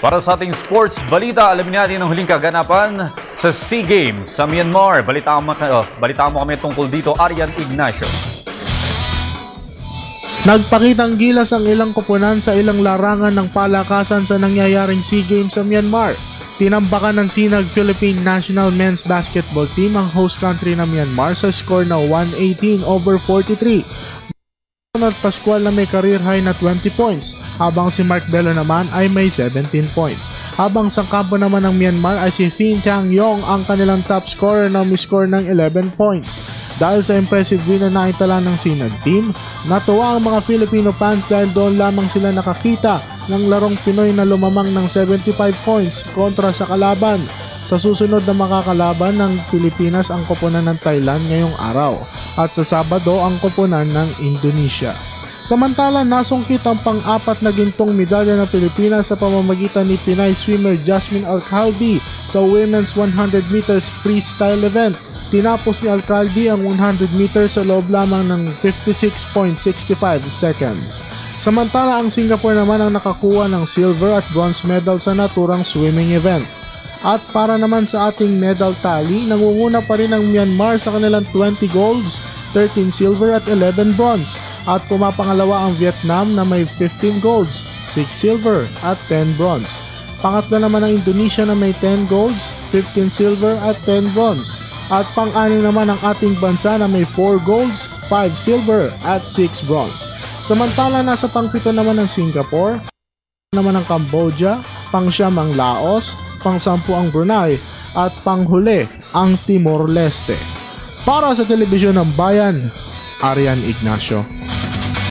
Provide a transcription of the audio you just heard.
Para sa ating sports balita, alamin natin ang huling kaganapan sa SEA Games sa Myanmar. Balitaan mo kami tungkol dito, Arian Ignacio. Nagpakitang gilas ang ilang koponan sa ilang larangan ng palakasan sa nangyayaring SEA Games sa Myanmar. Tinambakan ng Sinag Philippine National Men's Basketball Team ang host country na Myanmar sa score na 118-43. At Pascual na may career high na 20 points, habang si Mark Bello naman ay may 17 points. Habang sa kampo naman ng Myanmar ay si Thin Chang Yong ang kanilang top scorer na may score ng 11 points. Dahil sa impressive win na naitala ng Sinag team, natuwa ang mga Filipino fans dahil doon lamang sila nakakita ng larong Pinoy na lumamang ng 75 points kontra sa kalaban. Sa susunod na makakalaban ng Pilipinas ang koponan ng Thailand ngayong araw at sa Sabado ang koponan ng Indonesia. Samantala, nasungkit ang pang-apat na gintong medalya ng Pilipinas sa pamamagitan ni Pinay swimmer Jasmine Alcalde sa Women's 100 meters freestyle event. Tinapos ni Alcalde ang 100 meters sa loob lamang ng 56.65 seconds. Samantala, ang Singapore naman ang nakakuha ng silver at bronze medal sa naturang swimming event. At para naman sa ating medal tally, nangunguna pa rin ang Myanmar sa kanilang 20 golds, 13 silver at 11 bronze. At pumapangalawa ang Vietnam na may 15 golds, 6 silver at 10 bronze. Pangatlo naman ang Indonesia na may 10 golds, 15 silver at 10 bronze. At pang-anim naman ang ating bansa na may 4 golds, 5 silver at 6 bronze. Samantala, nasa pang-7 naman ang Singapore, naman ang Cambodia, pang-9 ang Laos, pang-10 ang Brunei at panghuli ang Timor Leste. Para sa Telebisyon ng Bayan, Arian Ignacio.